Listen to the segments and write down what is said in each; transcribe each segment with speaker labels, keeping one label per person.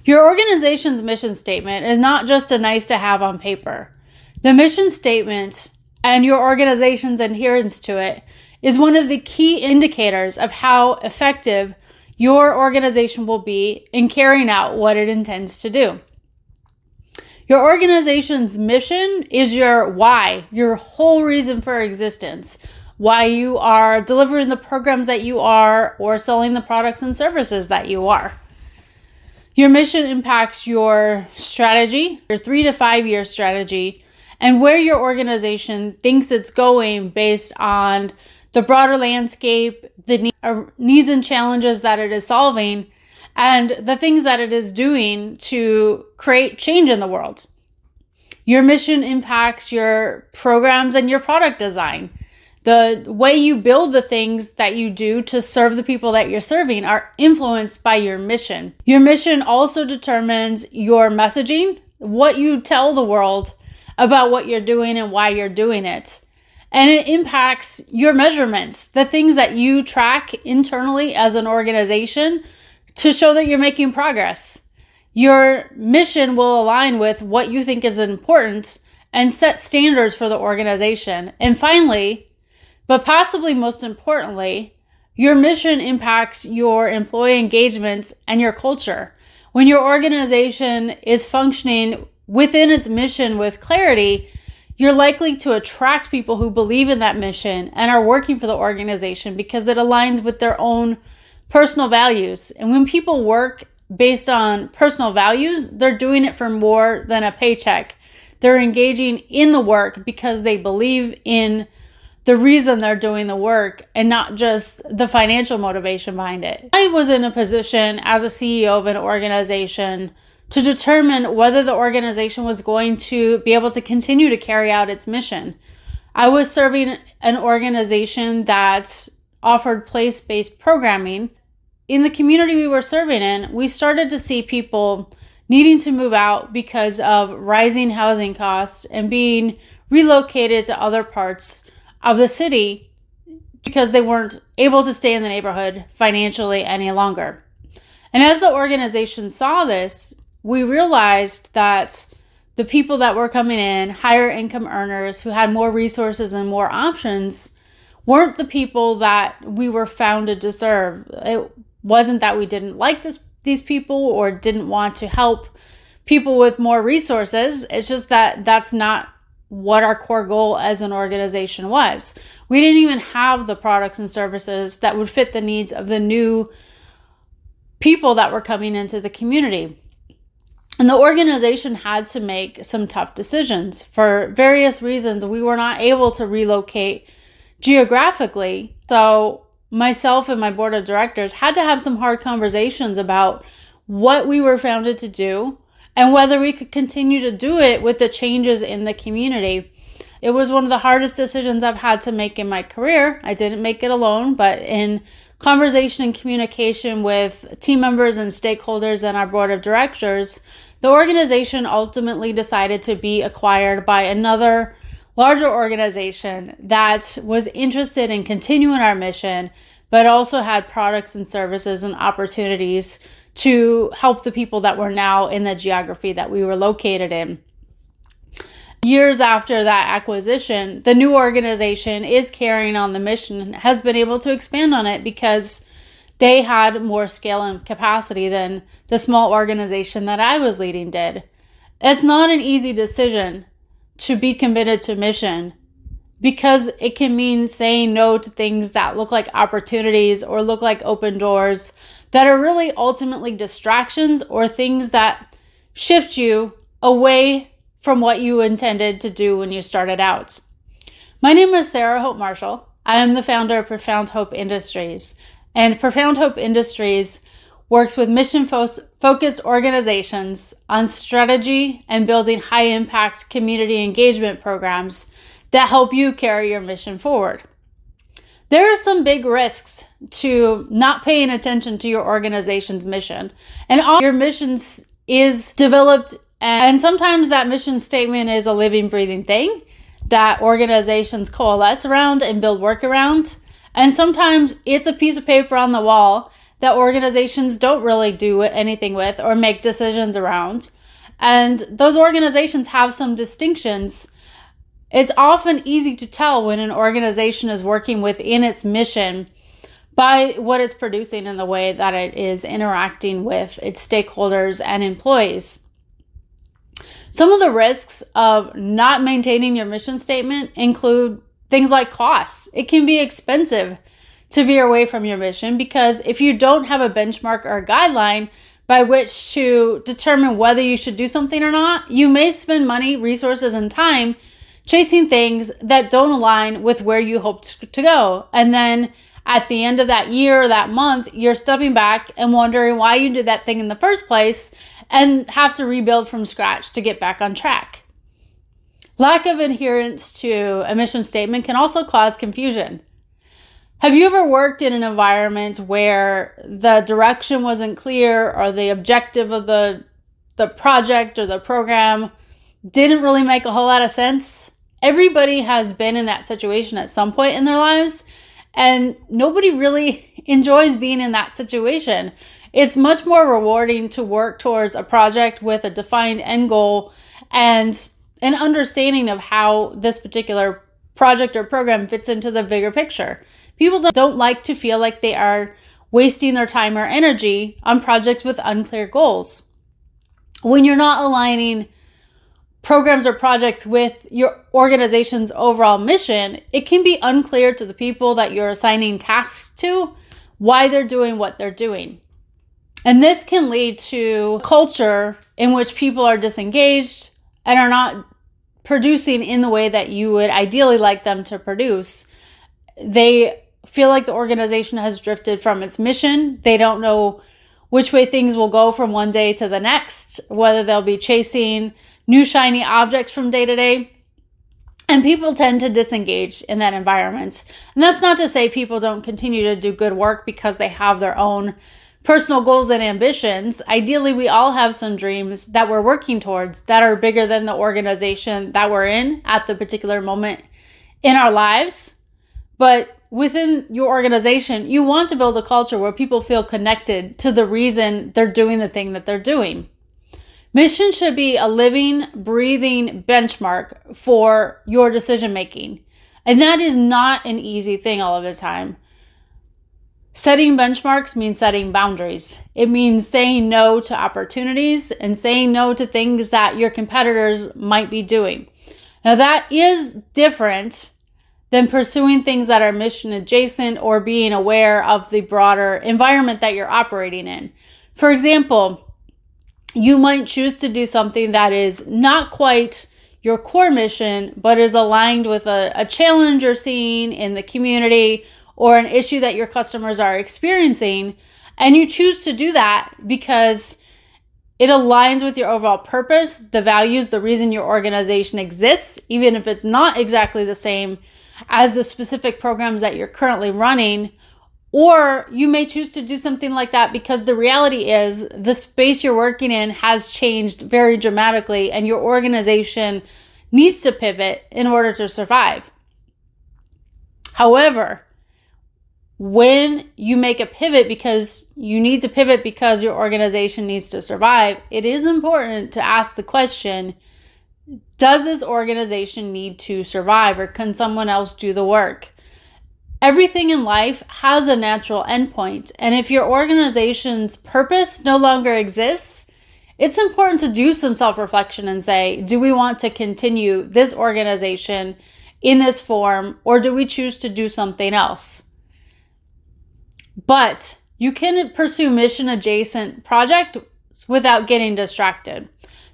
Speaker 1: Your organization's mission statement is not just a nice to have on paper. The mission statement and your organization's adherence to it is one of the key indicators of how effective your organization will be in carrying out what it intends to do. Your organization's mission is your why, your whole reason for existence, why you are delivering the programs that you are or selling the products and services that you are. Your mission impacts your strategy, your 3 to 5 year strategy, and where your organization thinks it's going based on the broader landscape, the needs and challenges that it is solving, and the things that it is doing to create change in the world. Your mission impacts your programs and your product design. The way you build the things that you do to serve the people that you're serving are influenced by your mission. Your mission also determines your messaging, what you tell the world about what you're doing and why you're doing it. And it impacts your measurements, the things that you track internally as an organization to show that you're making progress. Your mission will align with what you think is important and set standards for the organization. And finally, but possibly most importantly, your mission impacts your employee engagement and your culture. When your organization is functioning within its mission with clarity, you're likely to attract people who believe in that mission and are working for the organization because it aligns with their own personal values. And when people work based on personal values, they're doing it for more than a paycheck. They're engaging in the work because they believe in the reason they're doing the work and not just the financial motivation behind it. I was in a position as a CEO of an organization to determine whether the organization was going to be able to continue to carry out its mission. I was serving an organization that offered place-based programming. In the community we were serving in, we started to see people needing to move out because of rising housing costs and being relocated to other parts of the city because they weren't able to stay in the neighborhood financially any longer. And as the organization saw this, we realized that the people that were coming in, higher income earners who had more resources and more options, weren't the people that we were founded to serve. It wasn't that we didn't like these people or didn't want to help people with more resources. It's just that that's not what our core goal as an organization was. We didn't even have the products and services that would fit the needs of the new people that were coming into the community. And the organization had to make some tough decisions. For various reasons, we were not able to relocate geographically. So myself and my board of directors had to have some hard conversations about what we were founded to do and whether we could continue to do it with the changes in the community. It was one of the hardest decisions I've had to make in my career. I didn't make it alone, but in conversation and communication with team members and stakeholders and our board of directors, the organization ultimately decided to be acquired by another larger organization that was interested in continuing our mission, but also had products and services and opportunities to help the people that were now in the geography that we were located in. Years after that acquisition, the new organization is carrying on the mission and has been able to expand on it because they had more scale and capacity than the small organization that I was leading did. It's not an easy decision to be committed to mission because it can mean saying no to things that look like opportunities or look like open doors that are really ultimately distractions or things that shift you away from what you intended to do when you started out. My name is Sarah Hope Marshall. I am the founder of Profound Hope Industries. And Profound Hope Industries works with mission-focused organizations on strategy and building high-impact community engagement programs that help you carry your mission forward. There are some big risks to not paying attention to your organization's mission. And all your missions is developed, and sometimes that mission statement is a living, breathing thing that organizations coalesce around and build work around. And sometimes it's a piece of paper on the wall that organizations don't really do anything with or make decisions around. And those organizations have some distinctions. It's often easy to tell when an organization is working within its mission by what it's producing in the way that it is interacting with its stakeholders and employees. Some of the risks of not maintaining your mission statement include things like costs. It can be expensive to veer away from your mission because if you don't have a benchmark or a guideline by which to determine whether you should do something or not, you may spend money, resources, and time chasing things that don't align with where you hoped to go. And then at the end of that year or that month, you're stepping back and wondering why you did that thing in the first place and have to rebuild from scratch to get back on track. Lack of adherence to a mission statement can also cause confusion. Have you ever worked in an environment where the direction wasn't clear or the objective of the project or the program didn't really make a whole lot of sense? Everybody has been in that situation at some point in their lives, and nobody really enjoys being in that situation. It's much more rewarding to work towards a project with a defined end goal and an understanding of how this particular project or program fits into the bigger picture. People don't like to feel like they are wasting their time or energy on projects with unclear goals. When you're not aligning programs or projects with your organization's overall mission, it can be unclear to the people that you're assigning tasks to why they're doing what they're doing. And this can lead to a culture in which people are disengaged and are not producing in the way that you would ideally like them to produce. They feel like the organization has drifted from its mission. They don't know which way things will go from one day to the next, whether they'll be chasing new shiny objects from day to day. And people tend to disengage in that environment. And that's not to say people don't continue to do good work because they have their own personal goals and ambitions. Ideally, we all have some dreams that we're working towards that are bigger than the organization that we're in at the particular moment in our lives. But within your organization, you want to build a culture where people feel connected to the reason they're doing the thing that they're doing. Mission should be a living, breathing benchmark for your decision making. And that is not an easy thing all of the time. Setting benchmarks means setting boundaries. It means saying no to opportunities and saying no to things that your competitors might be doing. Now, that is different than pursuing things that are mission adjacent or being aware of the broader environment that you're operating in. For example, you might choose to do something that is not quite your core mission, but is aligned with a challenge you're seeing in the community or an issue that your customers are experiencing. And you choose to do that because it aligns with your overall purpose, the values, the reason your organization exists, even if it's not exactly the same as the specific programs that you're currently running. Or you may choose to do something like that because the reality is the space you're working in has changed very dramatically and your organization needs to pivot in order to survive. However, when you make a pivot because you need to pivot because your organization needs to survive, it is important to ask the question, does this organization need to survive or can someone else do the work? Everything in life has a natural endpoint, and if your organization's purpose no longer exists, it's important to do some self-reflection and say, do we want to continue this organization in this form, or do we choose to do something else? But you can pursue mission adjacent projects without getting distracted.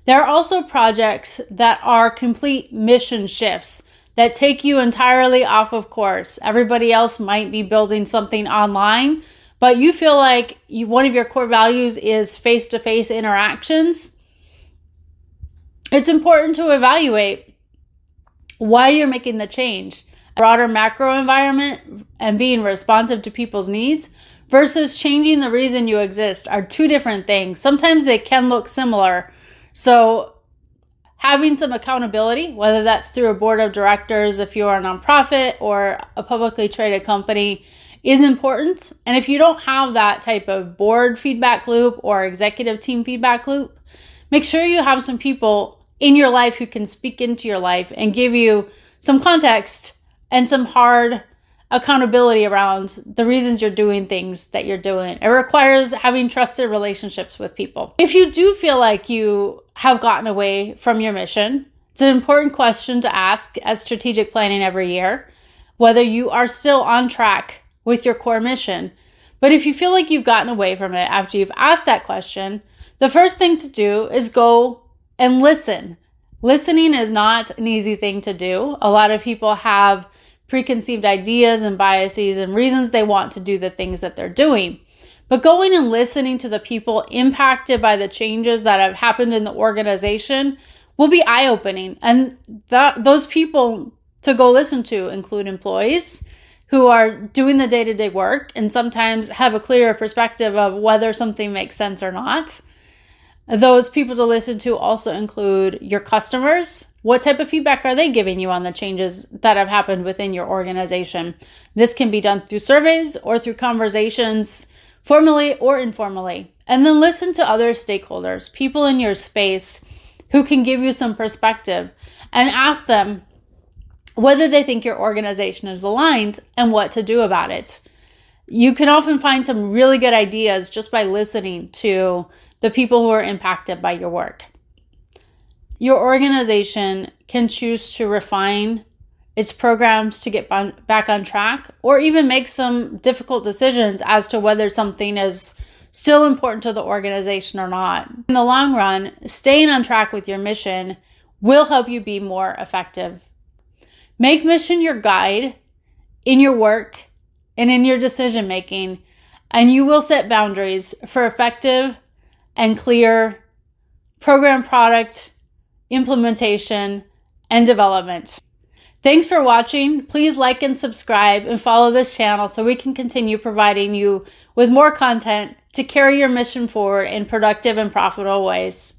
Speaker 1: There are also projects that are complete mission shifts that take you entirely off of course. Everybody else might be building something online, but you feel like one of your core values is face-to-face interactions. It's important to evaluate why you're making the change. Broader macro environment and being responsive to people's needs versus changing the reason you exist are two different things. Sometimes they can look similar. So having some accountability, whether that's through a board of directors, if you're a nonprofit or a publicly traded company, is important. And if you don't have that type of board feedback loop or executive team feedback loop, make sure you have some people in your life who can speak into your life and give you some context and some hard accountability around the reasons you're doing things that you're doing. It requires having trusted relationships with people. If you do feel like you have gotten away from your mission, it's an important question to ask as strategic planning every year, whether you are still on track with your core mission. But if you feel like you've gotten away from it after you've asked that question, the first thing to do is go and listen. Listening is not an easy thing to do. A lot of people have preconceived ideas and biases and reasons they want to do the things that they're doing. But going and listening to the people impacted by the changes that have happened in the organization will be eye-opening. And those people to go listen to include employees who are doing the day-to-day work and sometimes have a clearer perspective of whether something makes sense or not. Those people to listen to also include your customers. What type of feedback are they giving you on the changes that have happened within your organization? This can be done through surveys or through conversations, formally or informally. And then listen to other stakeholders, people in your space who can give you some perspective, and ask them whether they think your organization is aligned and what to do about it. You can often find some really good ideas just by listening to the people who are impacted by your work. Your organization can choose to refine its programs to get back on track, or even make some difficult decisions as to whether something is still important to the organization or not. In the long run, staying on track with your mission will help you be more effective. Make mission your guide in your work and in your decision making, and you will set boundaries for effective and clear program product implementation and development. Thanks for watching. Please like and subscribe and follow this channel so we can continue providing you with more content to carry your mission forward in productive and profitable ways.